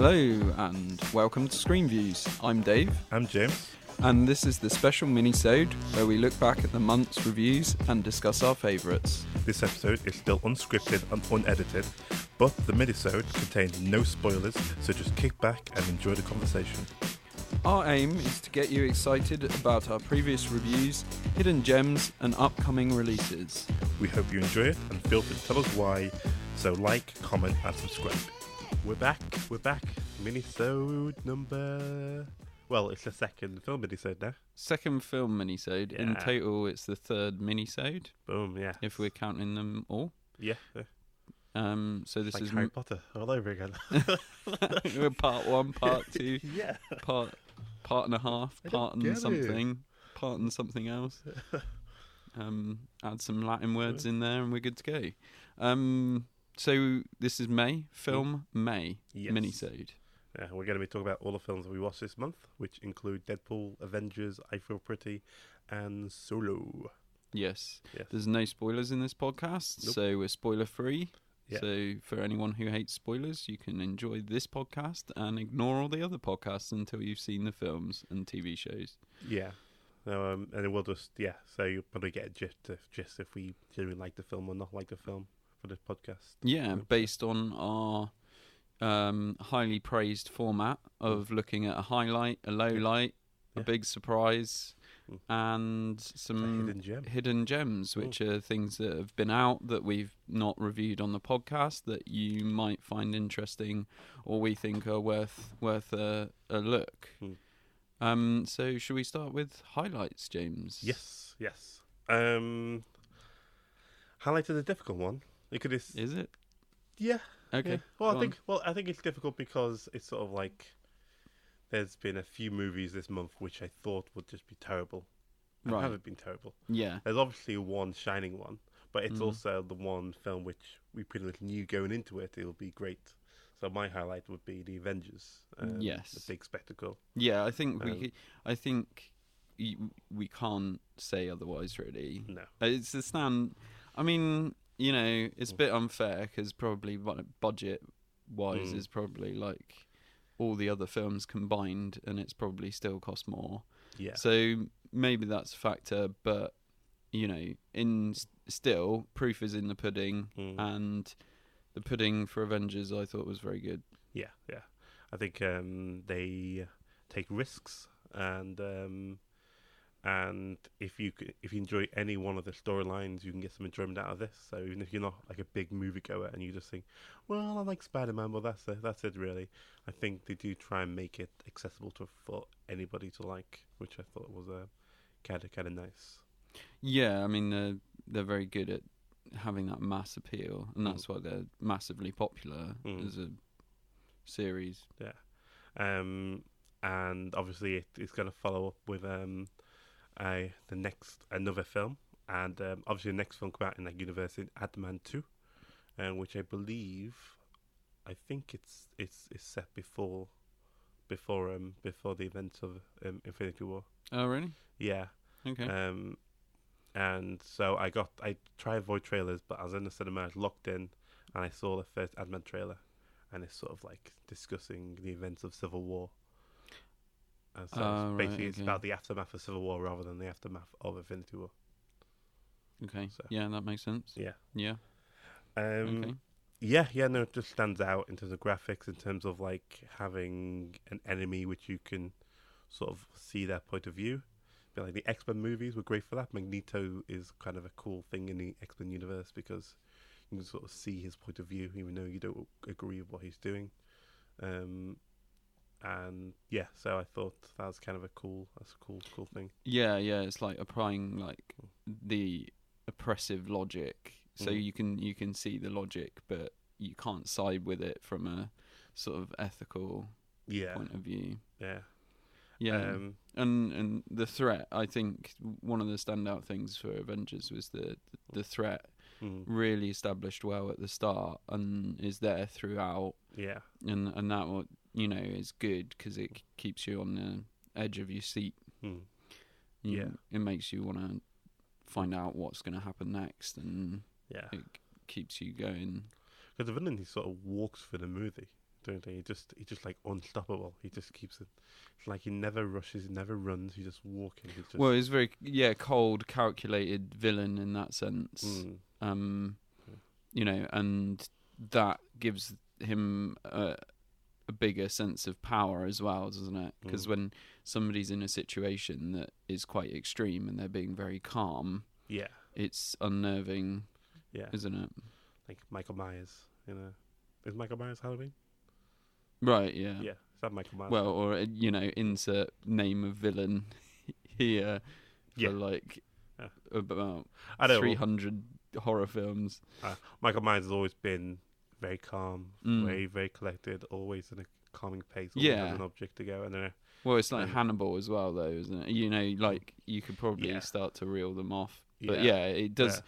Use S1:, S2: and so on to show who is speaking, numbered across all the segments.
S1: Hello and welcome to Screen Views. I'm Dave.
S2: I'm James.
S1: And this is the special Minisode where we look back at the month's reviews and discuss our favourites.
S2: This episode is still unscripted and unedited, but the Minisode contains no spoilers, so just kick back and enjoy the conversation.
S1: Our aim is to get you excited about our previous reviews, hidden gems and upcoming releases.
S2: We hope you enjoy it and feel free to tell us why, so like, comment and subscribe. We're back. Minisode number... Well, it's the second film minisode now.
S1: Second film minisode.
S2: Yeah.
S1: In total, it's the third minisode.
S2: Boom, yeah.
S1: If we're counting them all.
S2: Yeah.
S1: So this
S2: like
S1: is
S2: Harry Potter all over again.
S1: We're part one, part two,
S2: Yeah.
S1: part and a half, part and something, part and something else. Add some Latin words in there, and we're good to go. So this is May
S2: Yes.
S1: minisode.
S2: Yeah, we're going to be talking about all the films that we watched this month, which include Deadpool, Avengers, I Feel Pretty, and Solo.
S1: Yes.
S2: Yes.
S1: There's no spoilers in this podcast,
S2: Nope.
S1: so we're spoiler free.
S2: Yeah.
S1: So for anyone who hates spoilers, you can enjoy this podcast and ignore all the other podcasts until you've seen the films and TV shows.
S2: Yeah. And then we'll just, so you'll probably get a gist if we genuinely like the film or not like the film for this podcast.
S1: Yeah, based on our highly praised format of looking at a highlight, a low light, a big surprise, and some hidden gems, which are things that have been out that we've not reviewed on the podcast that you might find interesting or we think are worth a look. So should we start with highlights, James?
S2: Yes. Highlight is a difficult one.
S1: Is it?
S2: Yeah.
S1: Okay.
S2: Yeah. Well, I think it's difficult because it's sort of like there's been a few movies this month which I thought would just be terrible. And haven't been terrible.
S1: Yeah.
S2: There's obviously one shining one, but it's also the one film which we pretty much knew going into it it'll be great. So my highlight would be the Avengers.
S1: Yes.
S2: The big spectacle.
S1: Yeah, I think we can't say otherwise, really.
S2: No.
S1: It's the stand. I mean, it's a bit unfair because probably budget-wise is probably like all the other films combined, and it's probably still cost more.
S2: Yeah.
S1: So maybe that's a factor, but still, proof is in the pudding, and the pudding for Avengers I thought was very good. Yeah.
S2: I think they take risks, and if you enjoy any one of the storylines, you can get some enjoyment out of this. So even if you're not like a big moviegoer and you just think, well, I like Spider-Man, well that's it really. I think they do try and make it accessible for anybody to like, which I thought was kind of nice.
S1: Yeah, I mean they're very good at having that mass appeal, and that's why they're massively popular as a series.
S2: Yeah, and obviously it's going to follow up with another film, and obviously the next film come out in that universe in Ant-Man 2, which I think it's set before the events of Infinity War.
S1: Oh really?
S2: Yeah.
S1: Okay.
S2: And so I try to avoid trailers, but I was in the cinema, I was locked in, and I saw the first Ant-Man trailer, and it's sort of like discussing the events of Civil War. And so it's about the aftermath of Civil War rather than the aftermath of Infinity War.
S1: Okay.
S2: So,
S1: yeah, that makes sense.
S2: Yeah.
S1: Okay.
S2: No, it just stands out in terms of graphics, in terms of like having an enemy which you can sort of see their point of view. But like the X-Men movies were great for that. Magneto is kind of a cool thing in the X-Men universe because you can sort of see his point of view, even though you don't agree with what he's doing. So I thought that was kind of a cool thing.
S1: Yeah, it's like applying like the oppressive logic, so you can see the logic, but you can't side with it from a sort of ethical point of view. Yeah, and the threat. I think one of the standout things for Avengers was the threat really established well at the start and is there throughout.
S2: Yeah,
S1: and that is good because it keeps you on the edge of your seat. It makes you want to find out what's going to happen next, and it keeps you going.
S2: Because the villain, he sort of walks through the movie. don't they? He's just like unstoppable. He just keeps it. It's like he never rushes, he never runs. He's just walking. He's just...
S1: Well, he's very cold, calculated villain in that sense. You know, and that gives him a bigger sense of power as well, doesn't it? Because when somebody's in a situation that is quite extreme and they're being very calm, it's unnerving, isn't it?
S2: Like Michael Myers, you know. Is Michael Myers Halloween?
S1: Right, yeah.
S2: Yeah, is that Michael Myers?
S1: Well, or, you know, insert name of villain here for like about 300 horror films.
S2: Michael Myers has always been very calm, very, very collected, always in a calming pace, always has an object to go. And
S1: well, it's like Hannibal as well, though, isn't it? You know, like you could probably start to reel them off, but it does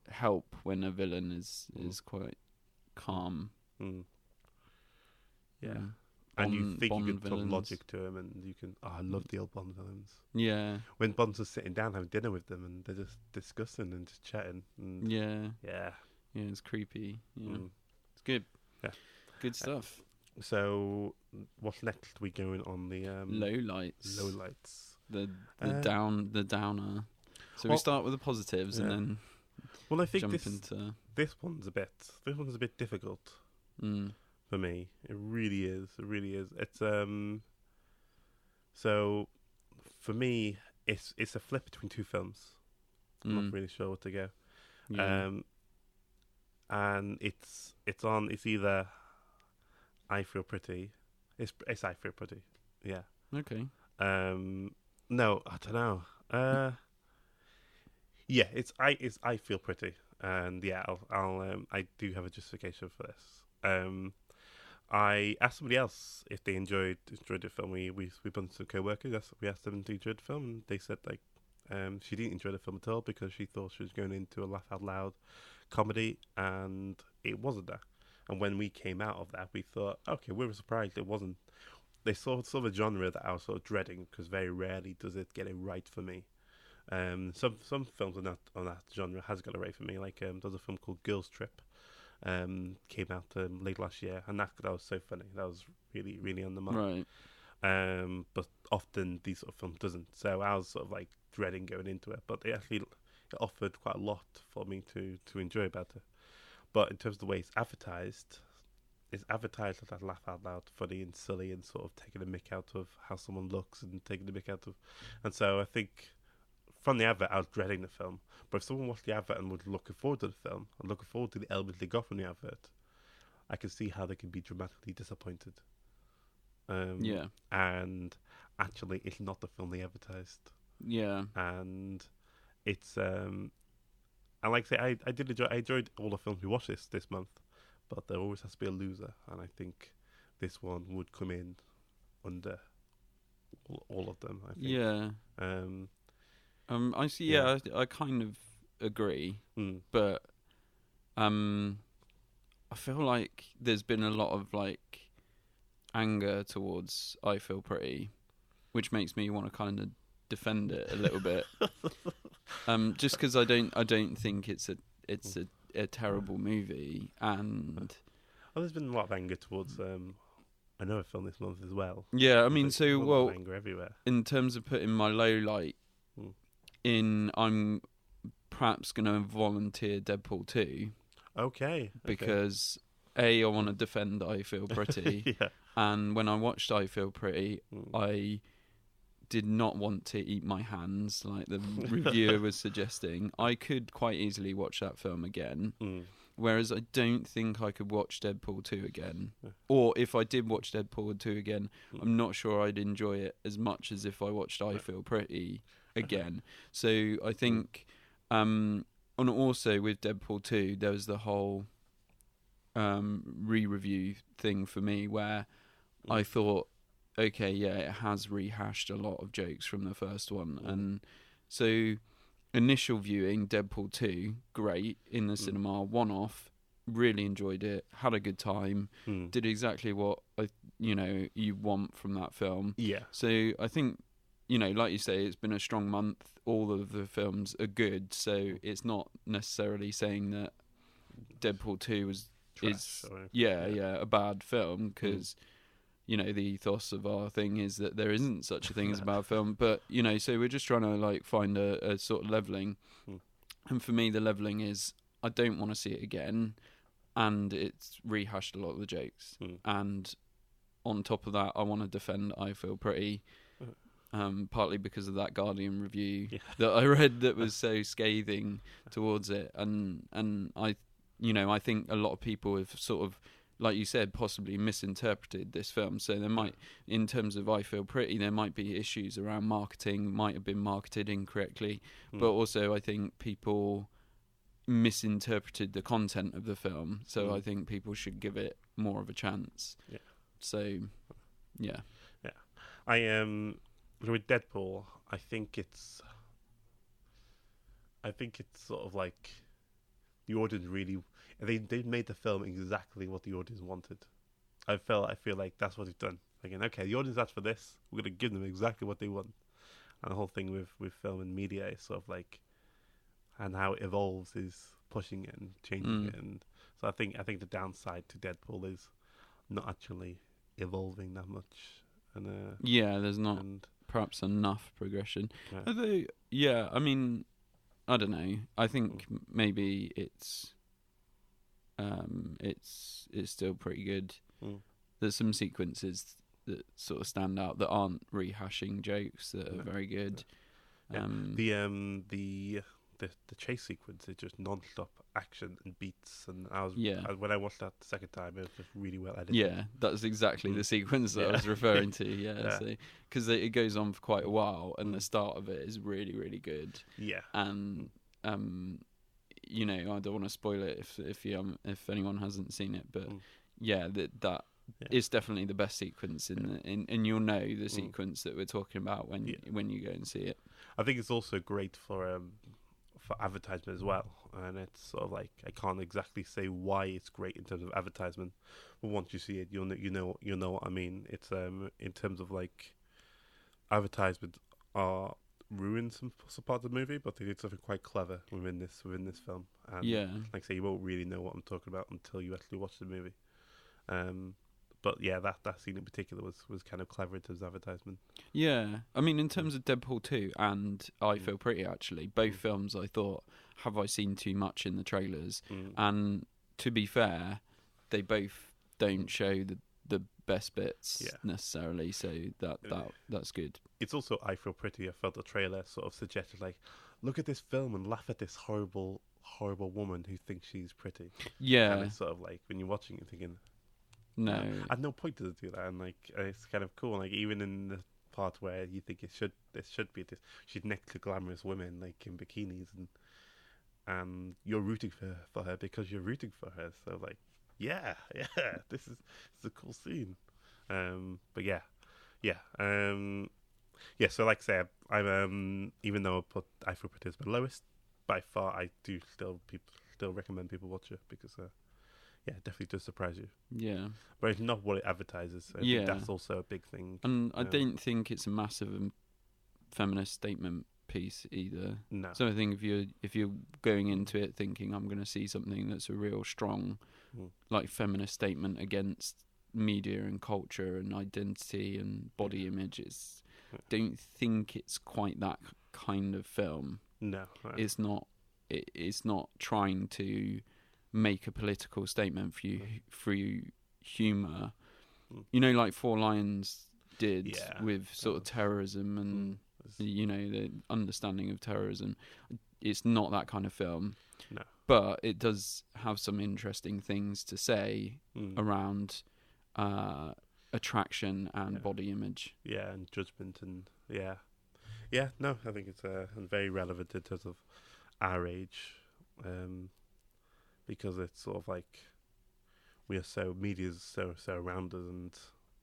S1: help when a villain is quite calm.
S2: Yeah. And you think you can talk logic to him, and you can. Oh, I love the old Bond villains.
S1: Yeah.
S2: When Bond's just sitting down having dinner with them, and they're just discussing and just chatting. And
S1: yeah, it's creepy. Yeah, it's good.
S2: Yeah,
S1: good stuff.
S2: So, what's next? We going on the
S1: lowlights.
S2: Lowlights.
S1: The downer. So we start with the positives, and then.
S2: Well, I think
S1: jump
S2: this one's a bit difficult. For me, it really is. It's so for me, it's a flip between two films. I'm not really sure what to go. And it's either I Feel Pretty. It's I Feel Pretty. Yeah.
S1: Okay.
S2: No, I don't know. Yeah, it's I Feel Pretty, and I'll I do have a justification for this. I asked somebody else if they enjoyed the film. We bumped some co-workers. We asked them if they enjoyed the film, and they said like she didn't enjoy the film at all because she thought she was going into a laugh out loud comedy, and it wasn't that. And when we came out of that, we thought, okay, we were surprised it wasn't. They saw sort of a genre that I was sort of dreading because very rarely does it get it right for me. Some films on that genre has got it right for me. Like there's a film called Girls Trip. Came out late last year, and that was so funny. That was really, really on the mark.
S1: Right.
S2: But often these sort of films doesn't. So I was sort of like dreading going into it, but it offered quite a lot for me to enjoy about it. But in terms of the way it's advertised as that laugh out loud, funny and silly, and sort of taking a mick out of how someone looks and taking the mick out of, and so I think. From the advert, I was dreading the film. But if someone watched the advert and was looking forward to the film, and looking forward to the elements they got from the advert, I can see how they can be dramatically disappointed. And actually, it's not the film they advertised.
S1: Yeah.
S2: And it's and like I say, I enjoyed all the films we watched this month, but there always has to be a loser, and I think this one would come in under all of them. I think.
S1: Yeah. I see. Yeah, I kind of agree, but I feel like there's been a lot of like anger towards I Feel Pretty, which makes me want to kind of defend it a little bit. Just because I don't think it's a terrible movie, and
S2: there's been a lot of anger towards another film this month as well.
S1: Yeah, I mean,
S2: anger everywhere.
S1: In terms of putting my low light. I'm perhaps going to volunteer Deadpool 2.
S2: Okay.
S1: Because I want to defend I Feel Pretty. And when I watched I Feel Pretty, I did not want to eat my hands like the reviewer was suggesting. I could quite easily watch that film again. Whereas I don't think I could watch Deadpool 2 again. Or if I did watch Deadpool 2 again, I'm not sure I'd enjoy it as much as if I watched I Feel Pretty again. So I think and also with Deadpool 2 there was the whole re-review thing for me where I thought okay, it has rehashed a lot of jokes from the first one, and so initial viewing Deadpool 2 great in the cinema, one-off, really enjoyed it, had a good time, did exactly what you want from that film. So I think like you say, it's been a strong month. All of the films are good, so it's not necessarily saying that Deadpool 2 was is a bad film, because you know, the ethos of our thing is that there isn't such a thing as a bad film. But you know, so we're just trying to like find a sort of leveling. And for me, the leveling is I don't want to see it again, and it's rehashed a lot of the jokes. And on top of that, I want to defend I Feel Pretty, partly because of that Guardian review that I read that was so scathing towards it, and I think a lot of people have sort of, like you said, possibly misinterpreted this film. So there might, in terms of I Feel Pretty, there might be issues around marketing, might have been marketed incorrectly, but also I think people misinterpreted the content of the film. So I think people should give it more of a chance. Yeah. So, yeah.
S2: Yeah. With Deadpool, I think it's sort of like the audience really. They made the film exactly what the audience wanted. I feel like that's what they've done. Again, okay, the audience asked for this. We're going to give them exactly what they want. And the whole thing with film and media is sort of like, and how it evolves is pushing it and changing it. And so I think the downside to Deadpool is not actually evolving that much. And
S1: there's not perhaps enough progression. Yeah. Although, I mean, I don't know. I think maybe it's still pretty good. There's some sequences that sort of stand out that aren't rehashing jokes that are very good.
S2: The chase sequence is just non-stop action and beats, and when I watched that the second time, it was just really well edited.
S1: Yeah, that's exactly the sequence that I was referring to. Yeah, because it goes on for quite a while, and the start of it is really, really good. Yeah, and you know, I don't want to spoil it if anyone hasn't seen it, but that is definitely the best sequence and you'll know the sequence that we're talking about when you go and see it.
S2: I think it's also great for advertisement as well, and it's sort of like, I can't exactly say why it's great in terms of advertisement, but once you see it, you'll know what I mean. It's in terms of like, advertisements are ruined some parts of the movie, but they did something quite clever within this film. And like I say, you won't really know what I'm talking about until you actually watch the movie. But yeah, that scene in particular was kind of clever in terms of advertisement.
S1: Yeah, I mean, in terms of Deadpool 2 and I Feel Pretty, actually, both films I thought, have I seen too much in the trailers? And to be fair, they both don't show the best bits necessarily, so that's good.
S2: It's also I Feel Pretty. I felt the trailer sort of suggested, like, look at this film and laugh at this horrible woman who thinks she's pretty. Yeah, and it's sort of like, when you're watching it, thinking,
S1: no,
S2: at no point does it do that, and like, it's kind of cool. Like, even in the part where you think this should be this, she's next to glamorous women like in bikinis, and you're rooting for her because you're rooting for her. So like, this is a cool scene. So like I say, I'm even though I put I Feel Pretty as my lowest, by far I do still recommend people watch it, because it definitely does surprise you. Yeah, but it's not what it advertises. I think that's also a big thing.
S1: And I don't think it's a massive feminist statement piece either. No. So I think if you're going into it thinking I'm going to see something that's a real strong, like, feminist statement against media and culture and identity and body images, don't think it's quite that kind of film. No, right. It's not. It's not trying to make a political statement for you through humour. You know, like Four Lions did with sort of terrorism and you know, the understanding of terrorism. It's not that kind of film. No. But it does have some interesting things to say around attraction and body image.
S2: Yeah, and judgment and no, I think it's very relevant in terms of our age, because it's sort of like media's so around us,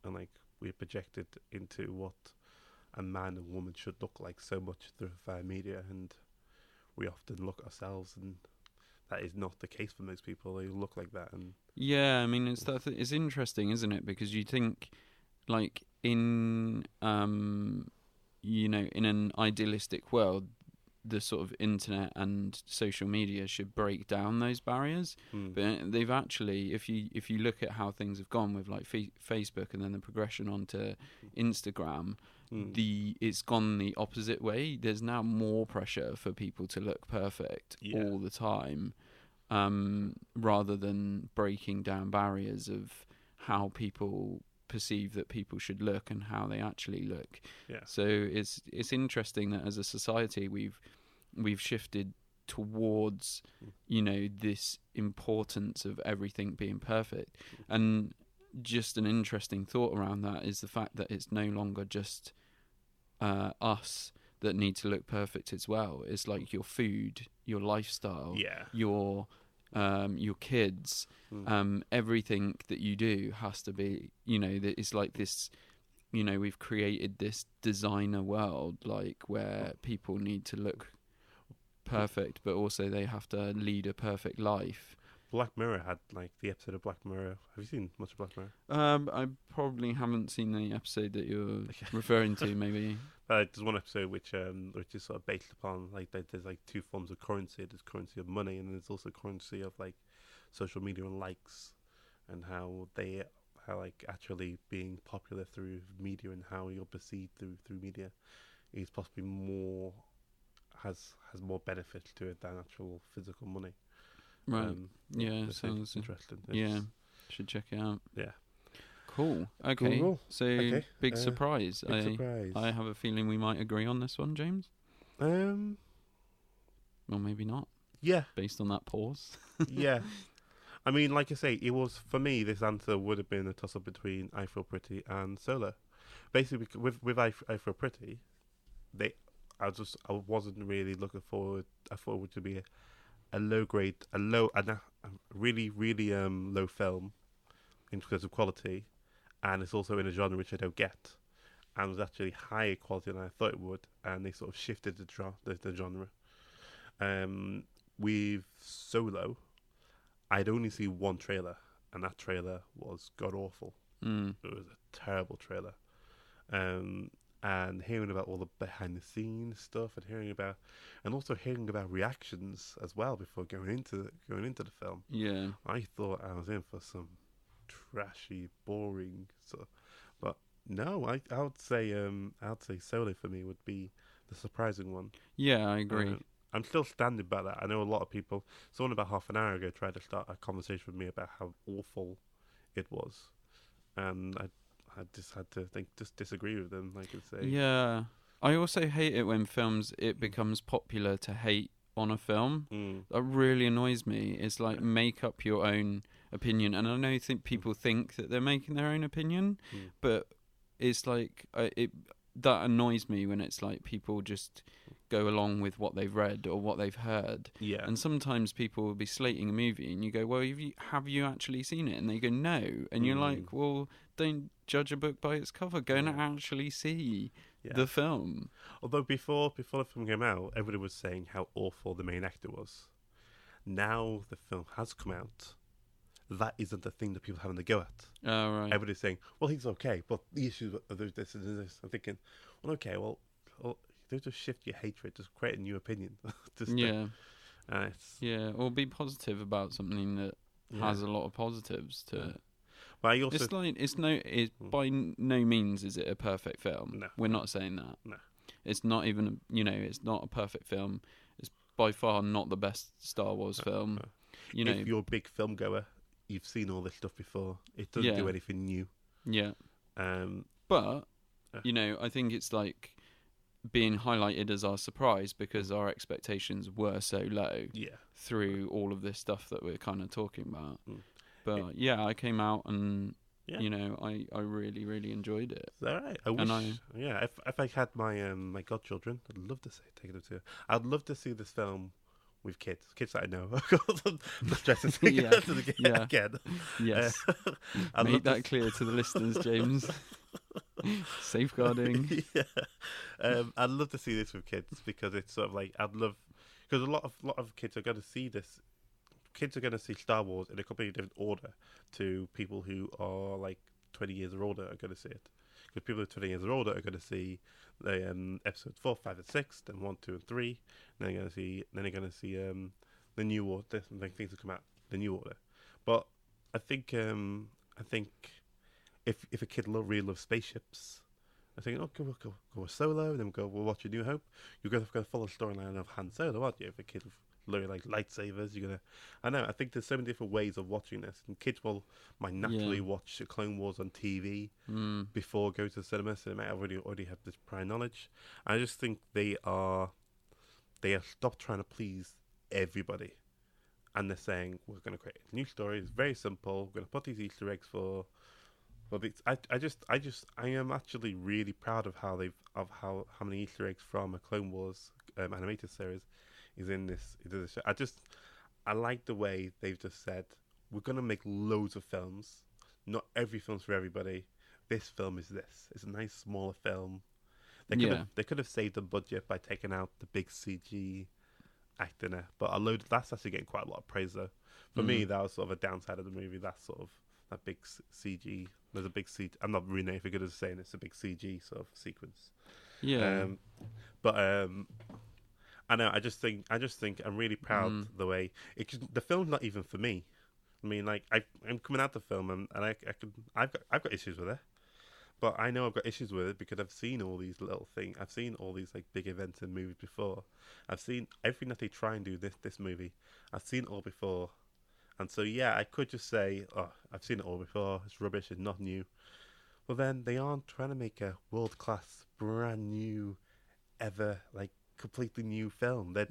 S2: and like we're projected into what a man and woman should look like so much through our media, and we often look at ourselves, and that is not the case for most people. They look like that, and
S1: I mean, it's interesting, isn't it? Because you think, like, in you know, in an idealistic world, the sort of internet and social media should break down those barriers. But they've actually, if you look at how things have gone with like Facebook and then the progression onto Instagram, it's gone the opposite way. There's now more pressure for people to look perfect all the time, rather than breaking down barriers of how people perceive that people should look and how they actually look. So it's interesting that as a society we've shifted towards this importance of everything being perfect. And just an interesting thought around that is the fact that it's no longer just us that need to look perfect as well. It's like your food, your lifestyle, your kids, everything that you do has to be, that it's like this, we've created this designer world, like where people need to look perfect, but also they have to lead a perfect life.
S2: Black Mirror had like the episode of Black Mirror. Have you seen much of Black Mirror?
S1: I probably haven't seen the episode that you're referring to. Maybe
S2: there's one episode which is sort of based upon like there's like two forms of currency. There's currency of money, and there's also currency of like social media and likes, and how like actually being popular through media and how you're perceived through media is possibly has more benefits to it than actual physical money.
S1: Right. Sounds
S2: interesting.
S1: Should check it out.
S2: Yeah.
S1: Cool. Okay.
S2: Cool.
S1: So big surprise.
S2: Big surprise.
S1: I have a feeling we might agree on this one, James. Or maybe not.
S2: Yeah.
S1: Based on that pause.
S2: Yeah. I mean, like I say, it was, for me, this answer would have been a toss-up between I Feel Pretty and Solo. Basically, with I Feel Pretty, I wasn't really looking forward. I thought it would be a really, really low film in terms of quality, and it's also in a genre which I don't get, and was actually higher quality than I thought it would, and they sort of shifted the genre. With Solo, I'd only see one trailer, and that trailer was god awful. It was a terrible trailer. And hearing about all the behind the scenes stuff, and also hearing about reactions as well before going into the film.
S1: Yeah,
S2: I thought I was in for some trashy, boring stuff, but no, I would say Solo for me would be the surprising one.
S1: Yeah, I agree.
S2: I'm still standing by that. I know a lot of people. Someone about half an hour ago tried to start a conversation with me about how awful it was, and I just had to disagree with them, I could say.
S1: Yeah. I also hate it when it becomes popular to hate on a film. That really annoys me. It's like, make up your own opinion. And I know people think that they're making their own opinion, but it's like, that annoys me when it's like people just go along with what they've read or what they've heard.
S2: Yeah.
S1: And sometimes people will be slating a movie and you go, well, have you actually seen it? And they go, no. And you're like, well, don't judge a book by its cover. Go and actually see the film.
S2: Although before the film came out, everybody was saying how awful the main actor was. Now the film has come out, that isn't the thing that people are having to go at.
S1: Oh, right.
S2: Everybody's saying, well, he's okay, but the issues are this and this. I'm thinking, well, okay, well don't just shift your hatred, just create a new opinion.
S1: Or be positive about something that has a lot of positives to it.
S2: But I also,
S1: by no means is it a perfect film.
S2: No.
S1: We're not saying that.
S2: No.
S1: It's not even, it's not a perfect film. It's by far not the best Star Wars film. No.
S2: If you're a big film goer, you've seen all this stuff before. It doesn't do anything new.
S1: Yeah. But, I think it's like being highlighted as our surprise because our expectations were so low through all of this stuff that we're kind of talking about. But I came out and I really, really enjoyed it.
S2: Is that right? I wish. If I had my godchildren, I'd love to take them to. I'd love to see this film with kids that I know. Not stressing again.
S1: Yes. Make that clear to the listeners, James. Safeguarding.
S2: I'd love to see this with kids because it's sort of like because a lot of kids are going to see this. Kids are going to see Star Wars in a completely different order to people who are like 20 years or older are going to see it. Because people who are 20 years older are going to see the episodes 4, 5, and 6, then 1, 2, and 3. And then they're going to see the new order. Like things that come out the new order. But I think if a kid really loves spaceships, I think, oh, go with Solo, and then we'll watch A New Hope. You're going to follow the storyline of Han Solo, aren't you? If a kid learning like lightsabers, you're gonna. I know. I think there's so many different ways of watching this, and kids might naturally watch Clone Wars on TV before going to the cinema, so they might already have this prior knowledge. I just think they are stopped trying to please everybody, and they're saying we're going to create a new story. It's very simple. We're going to put these Easter eggs for. Well, I am actually really proud of how many Easter eggs from a Clone Wars animated series is in this show. I like the way they've just said we're gonna make loads of films. Not every film's for everybody. This film is this. It's a nice smaller film. They could have saved the budget by taking out the big CG acting there, but that's actually getting quite a lot of praise though. For me, that was sort of a downside of the movie. That big CG. There's a big CG. I'm not really if you're good at saying it's a big CG sort of sequence.
S1: Yeah.
S2: I know. I just think I'm really proud the way the film's not even for me. I mean, like I'm coming out the film and I've got issues with it, but I know I've got issues with it because I've seen all these little things. I've seen all these like big events in movies before. I've seen everything that they try and do this movie. I've seen it all before. And so, yeah, I could just say, oh, I've seen it all before, it's rubbish, it's not new. Well, then, they aren't trying to make a world-class, brand new, ever, like, completely new film. They're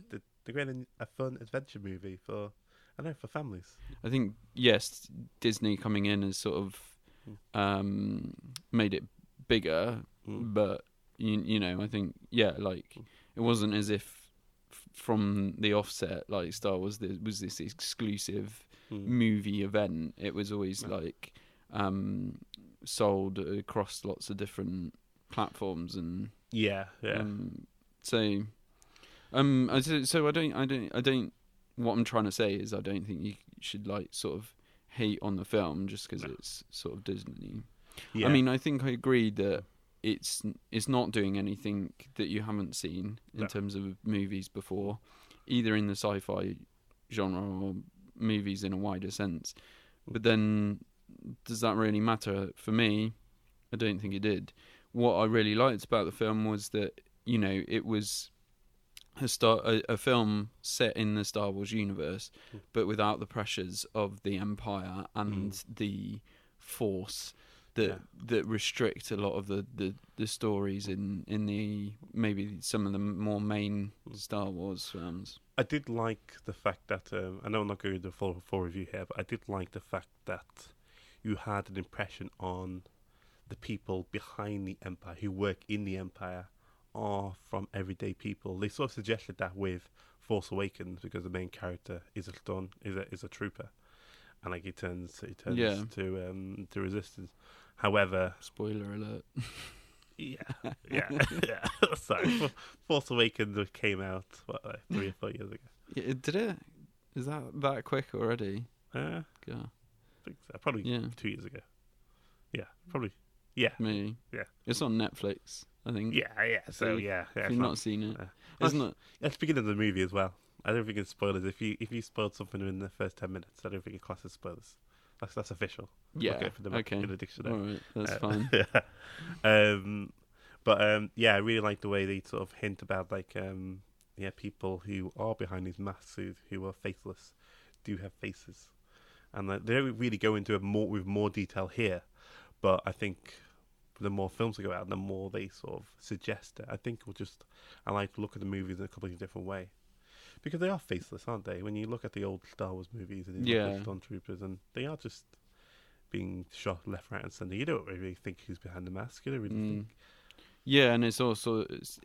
S2: creating a fun adventure movie for families.
S1: I think, yes, Disney coming in has sort of made it bigger, but, you know, I think, yeah, like, it wasn't as if from the offset, like, Star Wars was this exclusive movie event. It was always like sold across lots of different platforms and so I don't what I'm trying to say is I don't think you should like sort of hate on the film just because it's sort of Disney. I mean, I think I agree that it's not doing anything that you haven't seen in terms of movies before, either in the sci-fi genre or movies in a wider sense. But then, does that really matter? For me, I don't think it did. What I really liked about the film was that, you know, it was a film set in the Star Wars universe, but without the pressures of the Empire and the Force that restrict a lot of the stories in the maybe some of the more main Star Wars films.
S2: I did like the fact that I know I'm not going to do a full review here, but I did like the fact that you had an impression on the people behind the Empire who work in the Empire are from everyday people. They sort of suggested that with Force Awakens because the main character is a trooper, and like he turns to Resistance. However,
S1: spoiler alert.
S2: Yeah. Sorry, Force Awakens came out 3 or 4 years ago.
S1: Yeah, did it? Is that quick already?
S2: Yeah, I think so. Probably 2 years ago. Yeah, probably. Yeah,
S1: maybe.
S2: Yeah,
S1: it's on Netflix, I think.
S2: Yeah. So yeah,
S1: if you've not seen it,
S2: isn't it? Let's begin with the movie as well. I don't think it's spoilers. If you spoiled something in the first 10 minutes, I don't think it classes spoilers. That's official.
S1: Yeah.
S2: Okay. In the dictionary.
S1: All right. That's fine.
S2: But I really like the way they sort of hint about like people who are behind these masks who are faceless do have faces, and they don't really go into it with more detail here. But I think the more films they go out, the more they sort of suggest it. I think I like to look at the movies in a completely different way. Because they are faceless, aren't they? When you look at the old Star Wars movies and you look at stormtroopers, and they are just being shot left, right, and centre. You don't really think who's behind the mask. You don't really think.
S1: Yeah, and it's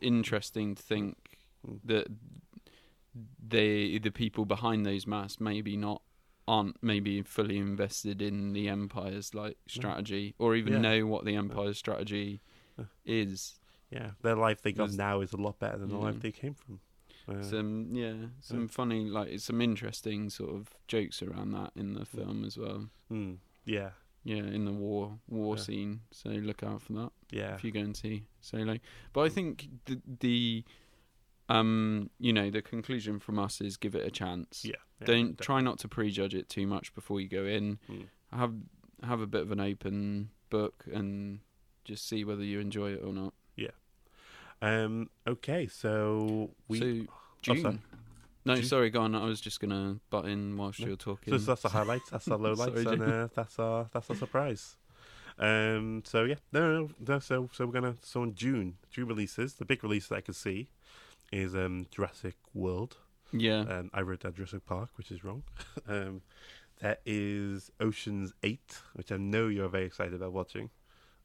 S1: interesting to think that the people behind those masks aren't maybe fully invested in the Empire's like strategy, or even know what the Empire's strategy is.
S2: Yeah, their life they got now is a lot better than the life they came from.
S1: Some funny, like some interesting sort of jokes around that in the film as well.
S2: Yeah,
S1: in the war scene. So look out for that.
S2: Yeah.
S1: If you go and see Solo. But I think the the conclusion from us is give it a chance.
S2: Yeah.
S1: Don't try not to prejudge it too much before you go in. Have a bit of an open book and just see whether you enjoy it or not.
S2: Yeah. Okay, so
S1: June.
S2: June?
S1: Sorry, go on. I was just gonna butt in whilst you were talking.
S2: So that's the highlights, that's the lowlights, and that's our surprise. So yeah, no. So in June releases. The big release that I could see is Jurassic World.
S1: Yeah.
S2: I wrote down Jurassic Park, which is wrong. There is Ocean's 8, which I know you're very excited about watching.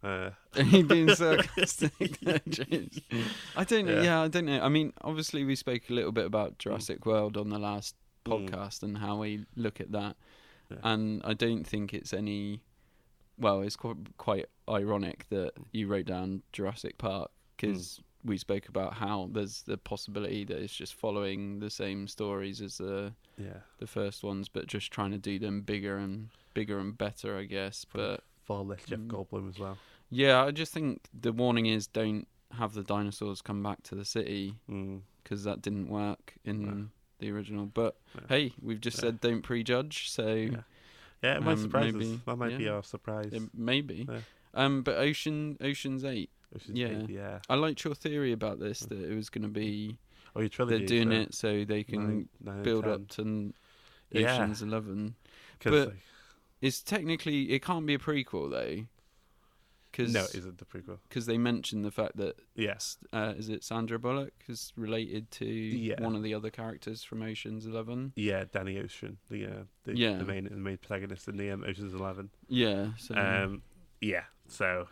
S1: Are you being sarcastic there, James? I don't know. Yeah, I don't know. I mean, obviously, we spoke a little bit about Jurassic World on the last podcast and how we look at that. Yeah. And I don't think it's any. Well, it's quite ironic that you wrote down Jurassic Park because we spoke about how there's the possibility that it's just following the same stories as the first ones, but just trying to do them bigger and better, I guess. But
S2: far less Jeff Goldblum as well.
S1: Yeah, I just think the warning is don't have the dinosaurs come back to the city because that didn't work in the original. But hey, we've just said don't prejudge, so
S2: it might surprise us. That might be our surprise.
S1: Maybe. But Ocean's 8. Yeah. I liked your theory about this that it was going to be.
S2: Oh, your trilogy.
S1: They're doing it so they can build up to Ocean's 11. But it's technically it can't be a prequel though.
S2: No, it isn't the prequel.
S1: Because they mentioned the fact that is it Sandra Bullock is related to one of the other characters from Ocean's 11?
S2: Yeah, Danny Ocean, the main protagonist in the Ocean's 11.
S1: Yeah. So.
S2: So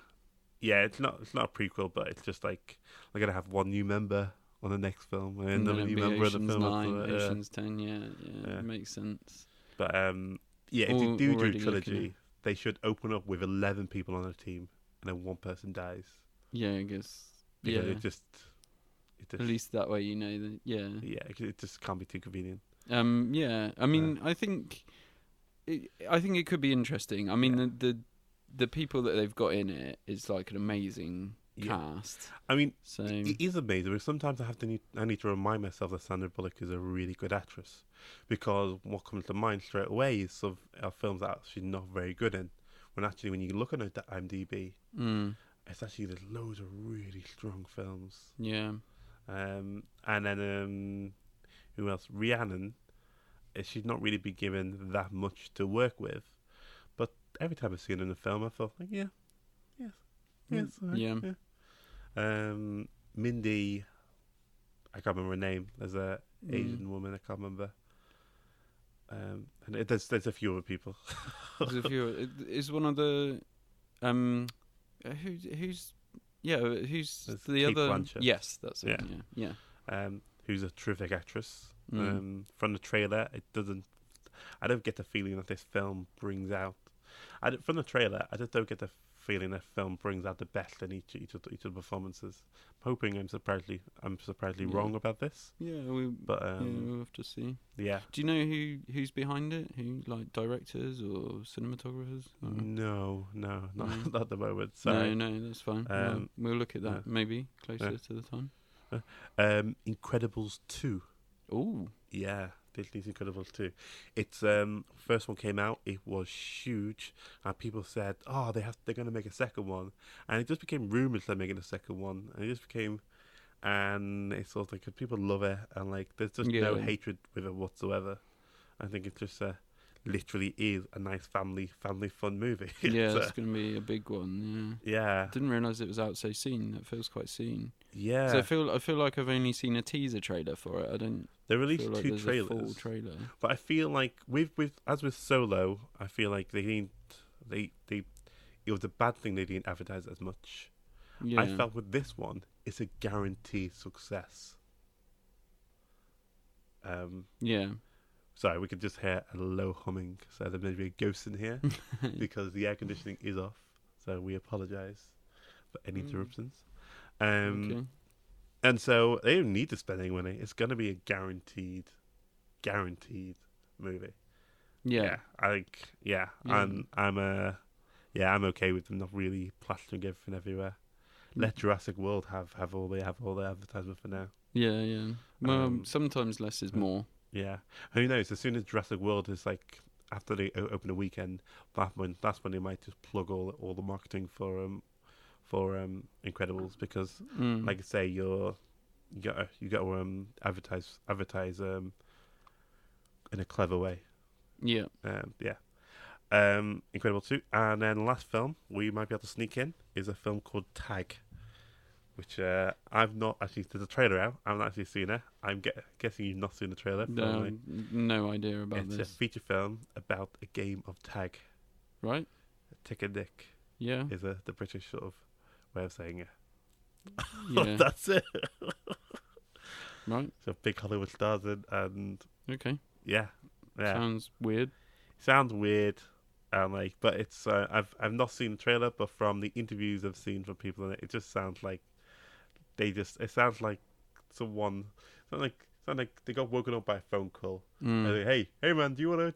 S2: it's not a prequel, but it's just like we're gonna have one new member on the next film and another new member of the film.
S1: 9, Ocean's 10. Yeah, makes sense.
S2: But if you do a trilogy, they should open up with 11 people on a team. And then one person dies. Yeah,
S1: I guess.
S2: Because it just
S1: at least that way you know that. Yeah.
S2: Yeah, it just can't be too convenient.
S1: I mean, I think it could be interesting. I mean, the people that they've got in it is like an amazing cast.
S2: I mean, it is amazing. But sometimes I need to remind myself that Sandra Bullock is a really good actress, because what comes to mind straight away is of films that she's not very good in. When actually, when you look at the IMDb, it's actually there's loads of really strong films.
S1: Yeah.
S2: And then who else? Rhiannon. She's not really been given that much to work with, but every time I see her in a film, I thought, like, Mindy. I can't remember her name. There's a Asian woman. I can't remember. And there's a few other people.
S1: There's a few. Is one of the who's
S2: there's
S1: the
S2: Kate
S1: other?
S2: Blanchett.
S1: Yes, that's it. Yeah.
S2: Who's a terrific actress. From the trailer, I don't get the feeling that this film brings out. From the trailer, I just don't get the feeling that film brings out the best in each of the performances. I'm hoping I'm surprisingly wrong about this.
S1: Yeah, we'll have to see.
S2: Yeah.
S1: Do you know who's behind it? Who, like, directors or cinematographers? Or?
S2: No, not at the moment. Sorry.
S1: No, that's fine. We'll look at that maybe closer to the time.
S2: Incredibles 2.
S1: Ooh.
S2: Yeah. Disney's Incredibles 2. It's first one came out, it was huge, and people said, they're going to make a second one, and it just became rumours they're making a second one, and it's sort of like people love it, and like there's just no hatred with it whatsoever. I think it just literally is a nice family fun movie.
S1: Yeah, it's going to be a big one.
S2: Yeah.
S1: Didn't realise it was out so soon. It feels quite soon.
S2: Yeah.
S1: So I feel like I've only seen a teaser trailer for it.
S2: They released
S1: like
S2: 2 trailers.
S1: A full trailer. But
S2: I feel like with Solo, I feel like it was a bad thing they didn't advertise as much. Yeah. I felt with this one, it's a guaranteed success.
S1: Yeah.
S2: Sorry, we could just hear a low humming, so there may be a ghost in here because the air conditioning is off. So we apologise for any interruptions.
S1: Okay.
S2: And so they don't need to spend any money. It's going to be a guaranteed movie.
S1: Yeah.
S2: I think. Yeah. I'm yeah, I'm okay with them not really plastering everything everywhere. Let Jurassic World have all the advertisement for now.
S1: Yeah. Well, sometimes less is more.
S2: Yeah, who knows? As soon as Jurassic World is like after they open a weekend, that's when they might just plug all the marketing for Incredibles, because like I say, you got to advertise in a clever way.
S1: Yeah.
S2: Incredible 2. And then the last film we might be able to sneak in is a film called Tag, which I've not actually. There's a trailer out. I haven't actually seen it. I'm guessing you've not seen the trailer.
S1: No idea about this.
S2: It's a feature film about a game of tag.
S1: Right.
S2: Tick and Nick.
S1: Yeah.
S2: Is the British sort of way of saying it.
S1: Yeah.
S2: That's it.
S1: Right.
S2: So big Hollywood stars in, and
S1: okay.
S2: Yeah.
S1: Sounds weird.
S2: But it's I've not seen the trailer, but from the interviews I've seen from people in it, it just sounds like it sounds like they got woken up by a phone call. Like, hey man, do you wanna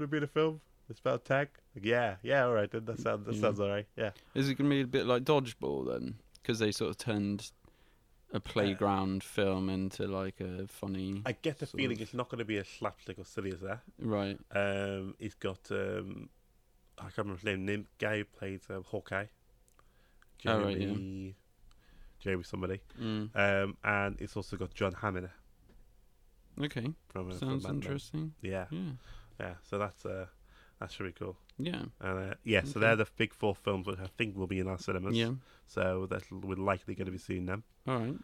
S2: be in a film? It's about tag. Like, yeah, all right. Then that sounds all right. Yeah.
S1: Is it gonna be a bit like Dodgeball then? Because they sort of turned a playground film into like a funny.
S2: I get the feeling it's not going to be as slapstick or silly as that.
S1: Right.
S2: It's got I can't remember his name. Guy who played Hawkeye. Jeremy somebody. And it's also got John Hamm in it.
S1: Okay. Sounds interesting.
S2: Yeah. So that's really cool.
S1: Yeah.
S2: And so they're the big 4 films which I think will be in our cinemas.
S1: Yeah.
S2: So we're likely going to be seeing them.
S1: All right.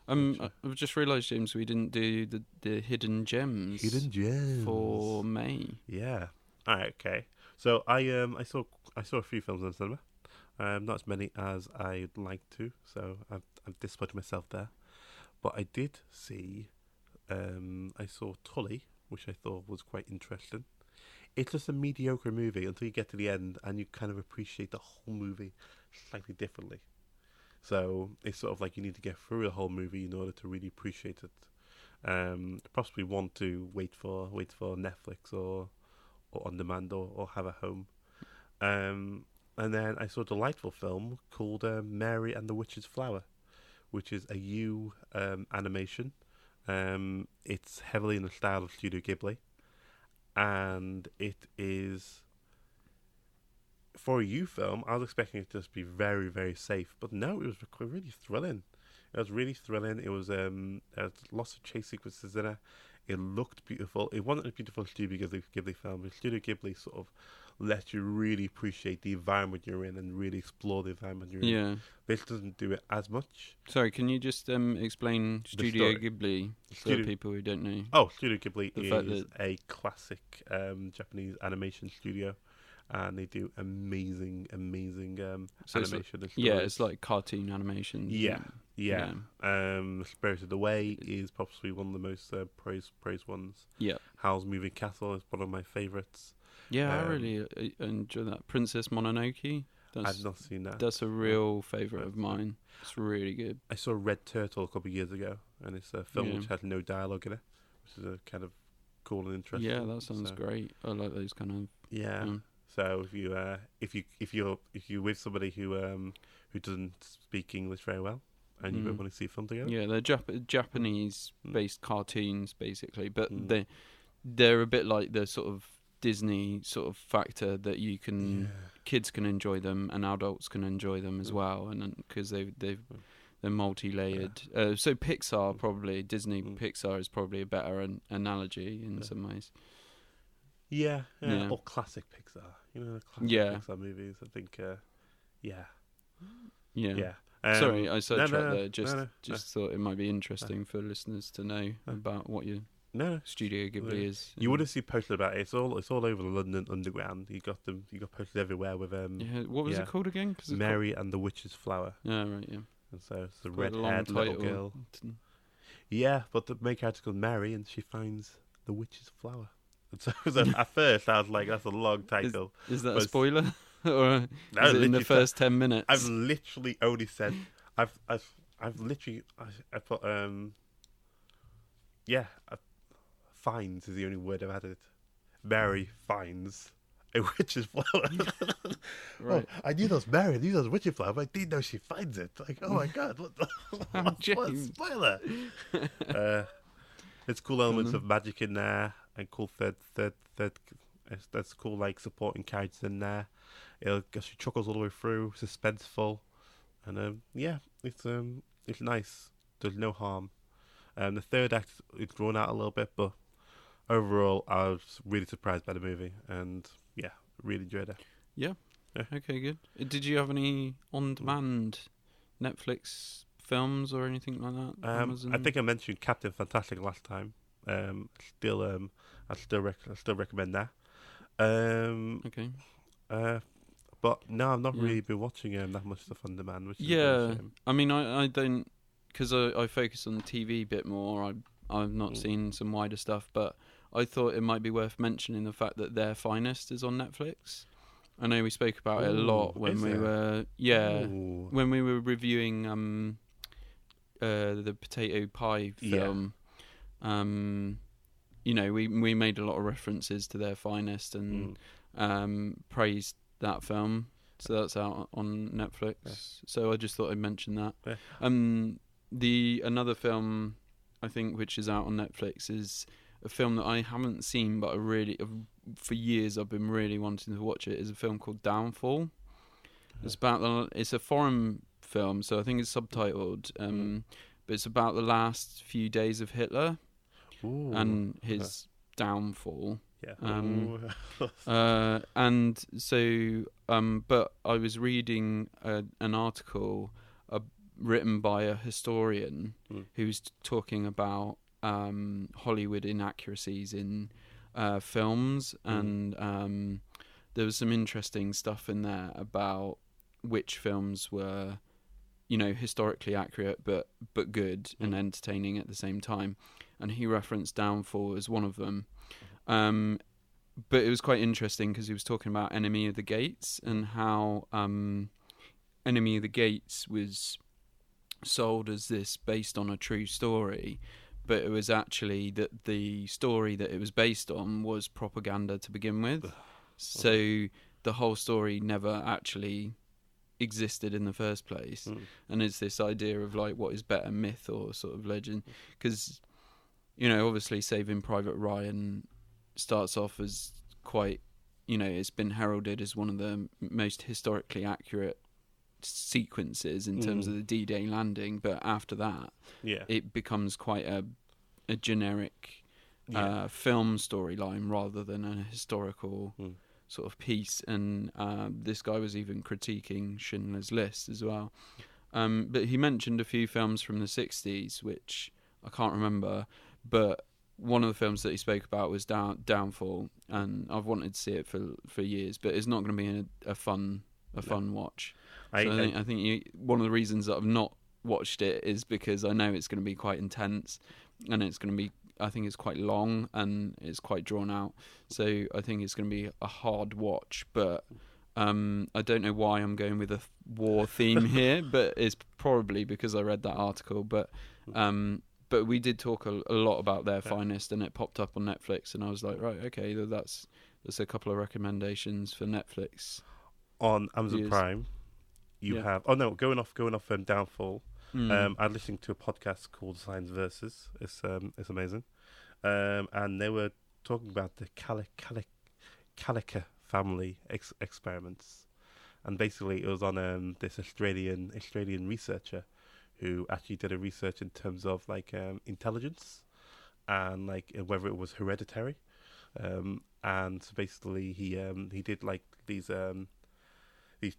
S1: I've just realised, James, we didn't do the hidden gems.
S2: Hidden gems
S1: for May.
S2: Yeah. All right. Okay. So I saw a few films in the cinema. Not as many as I'd like to. So I've disappointed myself there. But I did see. I saw Tully, which I thought was quite interesting. It's just a mediocre movie until you get to the end and you kind of appreciate the whole movie slightly differently. So it's sort of like you need to get through the whole movie in order to really appreciate it. Possibly want to wait for Netflix or on demand or have a home. And then I saw a delightful film called Mary and the Witch's Flower, which is a animation. It's heavily in the style of Studio Ghibli. And it is, for a U film, I was expecting it to just be very, very safe. But no, it was really thrilling. It was really thrilling. It was there was lots of chase sequences in it. It looked beautiful. It wasn't a beautiful Studio Ghibli film, but Studio Ghibli sort of lets you really appreciate the environment you're in and really explore the environment you're in.
S1: Yeah.
S2: This doesn't do it as much.
S1: Sorry, can you just explain Studio Ghibli for people who don't know?
S2: Oh, Studio Ghibli is a classic Japanese animation studio, and they do amazing animation.
S1: It's like cartoon animation.
S2: Yeah. Spirited Away is possibly one of the most praised ones.
S1: Yeah.
S2: Howl's Moving Castle is one of my favourites.
S1: Yeah, I really enjoy that. Princess Mononoke.
S2: I've not seen that.
S1: That's a real favourite of mine. It's really good.
S2: I saw Red Turtle a couple of years ago, and it's a film which has no dialogue in it, which is a kind of cool and interesting.
S1: Yeah, that sounds great. I like those kind of.
S2: Yeah. So if you're with somebody who doesn't speak English very well, and you want to see a film together.
S1: Yeah, they're Japanese-based cartoons, basically, but they're a bit like the sort of Disney sort of factor that you can kids can enjoy them and adults can enjoy them as well, and because they're multi-layered. So Pixar probably Pixar is probably a better analogy in some ways.
S2: Yeah, or classic Pixar. Pixar movies. I think.
S1: Yeah. Sorry, I sidetracked there. Just thought it might be interesting for listeners to know about what you.
S2: No,
S1: Studio Ghibli is.
S2: You would have seen posters about it. It's all over the London Underground. You got posters everywhere with
S1: what was it called again?
S2: Mary and the Witch's Flower.
S1: Yeah, right. Yeah.
S2: And so it's the red-haired little girl. Yeah, but the main character's called Mary, and she finds the witch's flower. And so at first I was like, "That's a long title."
S1: Is that a spoiler, or is it in the first 10 minutes?
S2: I've literally only said I've literally I put finds is the only word I've added. Mary finds a witch's flower.
S1: Right.
S2: Oh, I knew those Mary, I knew those witch's flower, but I didn't know she finds it. Like, oh my god, what spoiler? There's cool elements of magic in there, and cool third. That's cool, like supporting characters in there. She chuckles all the way through, suspenseful, and it's nice. There's no harm. The third act is drawn out a little bit, but overall, I was really surprised by the movie, and yeah, really enjoyed it.
S1: Yeah. Okay, good. Did you have any on-demand Netflix films or anything like that?
S2: I think I mentioned Captain Fantastic last time. I still recommend that.
S1: Okay.
S2: But no, I've not really been watching that much stuff on demand, which is
S1: a shame. I mean, I don't, because I focus on the TV a bit more. I've not seen some wider stuff, but I thought it might be worth mentioning the fact that Their Finest is on Netflix. I know we spoke about it a lot when we were reviewing the potato pie film. You know, we made a lot of references to Their Finest and praised that film. So that's out on Netflix. Yeah. So I just thought I'd mention that. Yeah. Another film I think which is out on Netflix is a film that I haven't seen, but for years I've been really wanting to watch it. Is a film called Downfall. It's a foreign film, so I think it's subtitled. But it's about the last few days of Hitler and his downfall. Yeah. And so, but I was reading an article written by a historian who's talking about Hollywood inaccuracies in films, and there was some interesting stuff in there about which films were, you know, historically accurate but good and entertaining at the same time, and he referenced Downfall as one of them. But it was quite interesting because he was talking about Enemy of the Gates and how Enemy of the Gates was sold as this based on a true story, but it was actually that the story that it was based on was propaganda to begin with. So the whole story never actually existed in the first place. And it's this idea of like what is better, myth or sort of legend? Because, you know, obviously Saving Private Ryan starts off as quite, you know, it's been heralded as one of the most historically accurate sequences in terms of the D-Day landing, but after that it becomes quite a generic film storyline rather than a historical sort of piece. And this guy was even critiquing Schindler's List as well, but he mentioned a few films from the 60s which I can't remember, but one of the films that he spoke about was Downfall, and I've wanted to see it for years, but it's not going to be a fun watch. I think one of the reasons that I've not watched it is because I know it's going to be quite intense, and it's going to be, I think it's quite long and it's quite drawn out. So I think it's going to be a hard watch. But I don't know why I'm going with a war theme here, but it's probably because I read that article. But we did talk a lot about Their Finest, and it popped up on Netflix, and I was like, right, okay, that's a couple of recommendations for Netflix.
S2: On Amazon Prime, you have going off Downfall. I listened to a podcast called Science Versus. It's amazing, and they were talking about the Calica family experiments, and basically it was on this Australian researcher who actually did a research in terms of like intelligence and like whether it was hereditary, and so basically he did like these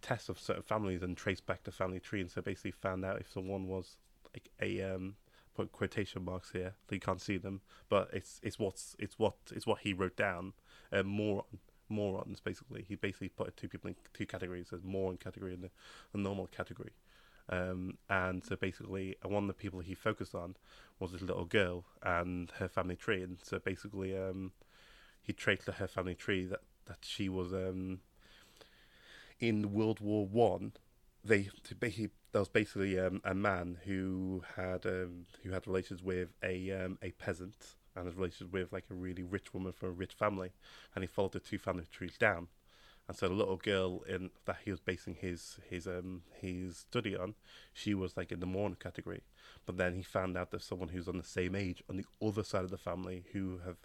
S2: tests of certain families and traced back the family tree, and so basically found out if someone was like a put quotation marks here, so you can't see them, but it's what he wrote down. Morons basically. He basically put two people in two categories: as moron category and the normal category. And so basically, one of the people he focused on was this little girl and her family tree, and so basically, he traced to her family tree that she was in World War One. There was basically a man who had relations with a peasant and had relations with like a really rich woman from a rich family, and he followed the two family trees down, And so the little girl that he was basing his study on, she was like in the mourner category. But then he found out there's someone who's on the same age on the other side of the family who have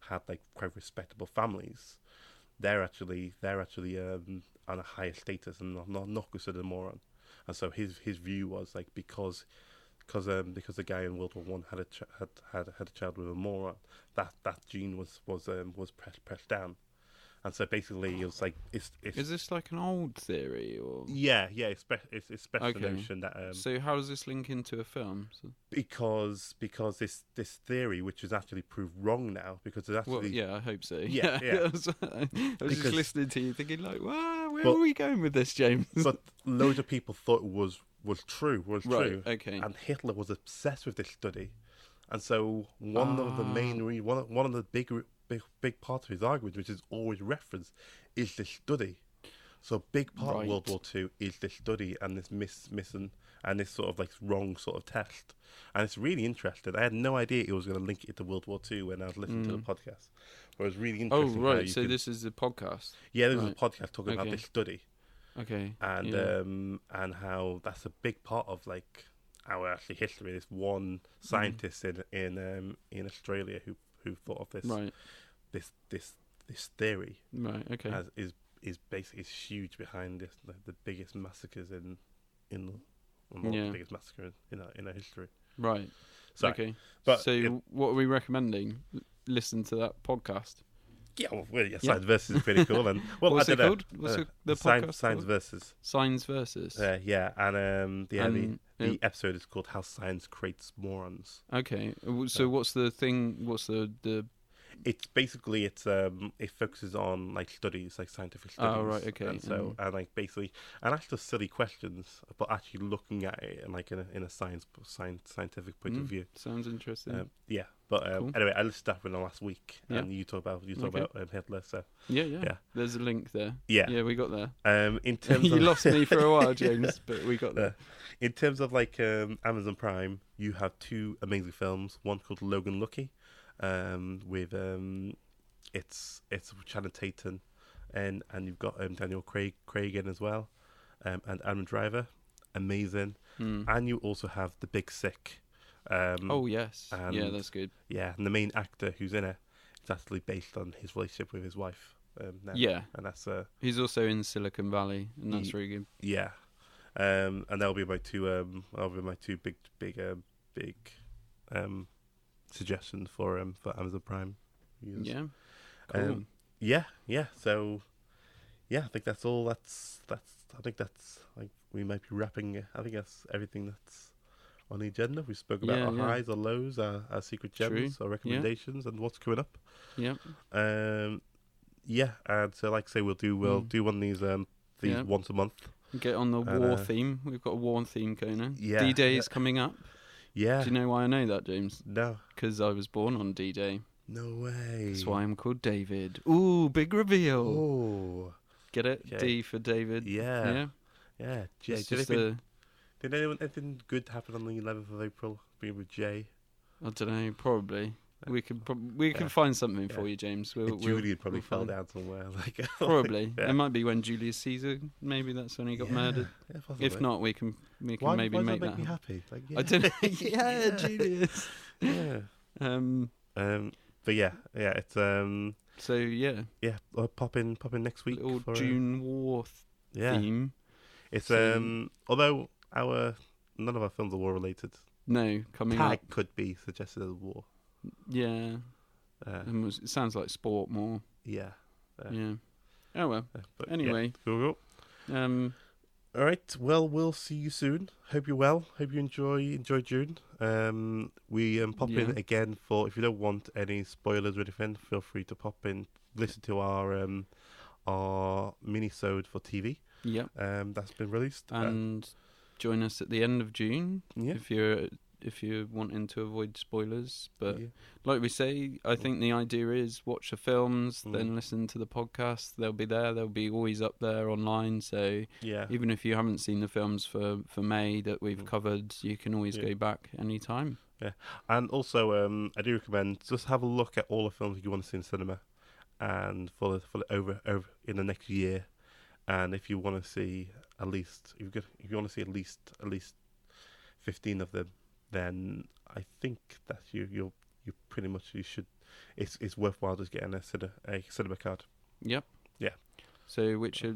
S2: had like quite respectable families. They're actually on a higher status and not considered a moron. And so his view was like because the guy in World War One had a child with a moron, that gene was pressed down. And so basically, it was like, is
S1: this like an old theory or?
S2: Yeah, it's special notion that.
S1: So how does this link into a film? So...
S2: Because this theory, which is actually proved wrong now, because it's actually.
S1: Well, yeah, I hope so.
S2: Yeah.
S1: I was just listening to you, thinking like, wow, where are we going with this, James?
S2: But loads of people thought it was true.
S1: Right, okay.
S2: And Hitler was obsessed with this study, and so one of the big part of his argument, which is always referenced, is this study. So a big part of World War II is this study and this missing and this sort of like wrong sort of test. And it's really interesting. I had no idea it was going to link it to World War II when I was listening to the podcast. But it was really interesting.
S1: Oh, right. So this is the podcast?
S2: Yeah, this is a podcast talking about this study.
S1: Okay.
S2: And how that's a big part of like our actually history. There's one scientist in Australia who thought of this this theory,
S1: right? Okay,
S2: is basically huge behind this the biggest massacres in the biggest massacre in our history,
S1: right?
S2: So,
S1: okay,
S2: but
S1: what are we recommending? Listen to that podcast.
S2: Yeah, Science Versus is pretty cool. And
S1: what's it called? What's the podcast?
S2: Science Versus.
S1: Science Versus.
S2: And the episode is called "How Science Creates Morons."
S1: Okay, so what's the thing? What's the?
S2: It's basically it focuses on like studies, like scientific studies.
S1: Oh right, okay.
S2: And so and like basically and actually silly questions, but actually looking at it in like in a scientific point of view.
S1: Sounds interesting.
S2: Yeah, but
S1: cool.
S2: Anyway, I listened to that last week, and you talk about Hitler. So
S1: yeah. There's a link there.
S2: Yeah,
S1: we got there.
S2: In terms
S1: you lost me for a while, James, but we got there.
S2: In terms of like Amazon Prime, you have two amazing films. One called Logan Lucky. With it's Channing Tatum, and you've got Daniel Craig in as well, and Adam Driver, amazing. And you also have The Big Sick.
S1: Oh yes, that's good.
S2: Yeah, and the main actor who's in it is actually based on his relationship with his wife. Now.
S1: Yeah,
S2: and that's
S1: he's also in Silicon Valley, and that's really good.
S2: Yeah, and that'll be my two big suggestions for Amazon Prime users.
S1: Yeah, cool.
S2: So I think that's all. I think that's like we might be wrapping. I think that's everything that's on the agenda. We spoke about our highs, our lows, our secret gems, our recommendations, and what's coming up.
S1: Yeah.
S2: And so like I say, we'll do one of these once a month.
S1: Get on the war theme. We've got a war theme going on.
S2: Yeah.
S1: D-Day is coming up.
S2: Yeah.
S1: Do you know why I know that, James?
S2: No.
S1: Because I was born on D-Day.
S2: No way.
S1: That's why I'm called David. Ooh, big reveal.
S2: Oh.
S1: Get it?
S2: Okay.
S1: D for David.
S2: Yeah. Yeah. Jay. Did anything good happen on the 11th of April? Being with Jay?
S1: I don't know. Probably. We can find something for you, James.
S2: Julian probably fell down somewhere. Like
S1: probably. It might be when Julius Caesar. Maybe that's when he got murdered.
S2: Yeah, possibly.
S1: If not, we can maybe
S2: why
S1: make
S2: does that
S1: that
S2: me happy. Like,
S1: I don't know. Yeah, Julius.
S2: Yeah. But it's
S1: So yeah.
S2: Yeah, I'll pop in next week.
S1: Little for June war theme.
S2: It's although none of our films are war related.
S1: No, coming
S2: Tag
S1: up
S2: could be suggested as war.
S1: Yeah. It sounds like sport more.
S2: Yeah.
S1: Yeah. Oh well. But anyway.
S2: Yeah, cool. All right. Well, we'll see you soon. Hope you're well. Hope you enjoy June. We pop in again for if you don't want any spoilers or anything. Feel free to pop in. Listen to our Minisode for TV.
S1: Yep.
S2: That's been released.
S1: And join us at the end of June.
S2: Yeah.
S1: If you're wanting to avoid spoilers, but like we say, I think the idea is watch the films, then listen to the podcast. They'll be there. They'll be always up there online. So even if you haven't seen the films for May that we've covered, you can always go back anytime.
S2: Yeah, and also I do recommend just have a look at all the films you want to see in cinema, and for the over in the next year, And if you want to see at least, if you want to see at least 15 of them, then I think that you pretty much you should. It's worthwhile just getting a cinema card.
S1: Yep.
S2: Yeah.
S1: So, which are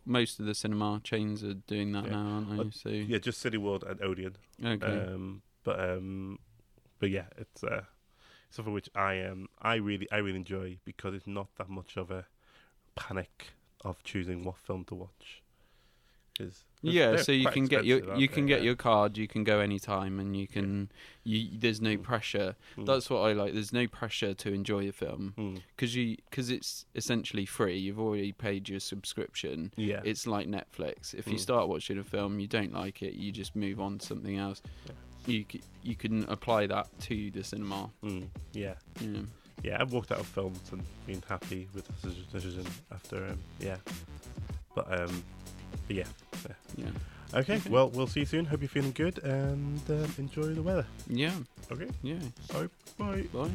S1: most of the cinema chains are doing that now, aren't they? So
S2: yeah, just City World and Odeon.
S1: Okay.
S2: But yeah, it's something which I really enjoy, because it's not that much of a panic of choosing what film to watch.
S1: So you can get your card, you can go anytime, and you can there's no pressure. That's what I like. There's no pressure to enjoy a film, because it's essentially free. You've already paid your subscription.
S2: Yeah,
S1: it's like Netflix. If you start watching a film, you don't like it, you just move on to something else. You can apply that to the cinema.
S2: Yeah, I've walked out of films and been happy with the decision after. But yeah. Okay, well, we'll see you soon. Hope you're feeling good, and enjoy the weather.
S1: Yeah.
S2: Okay.
S1: Yeah.
S2: Bye.
S1: Bye.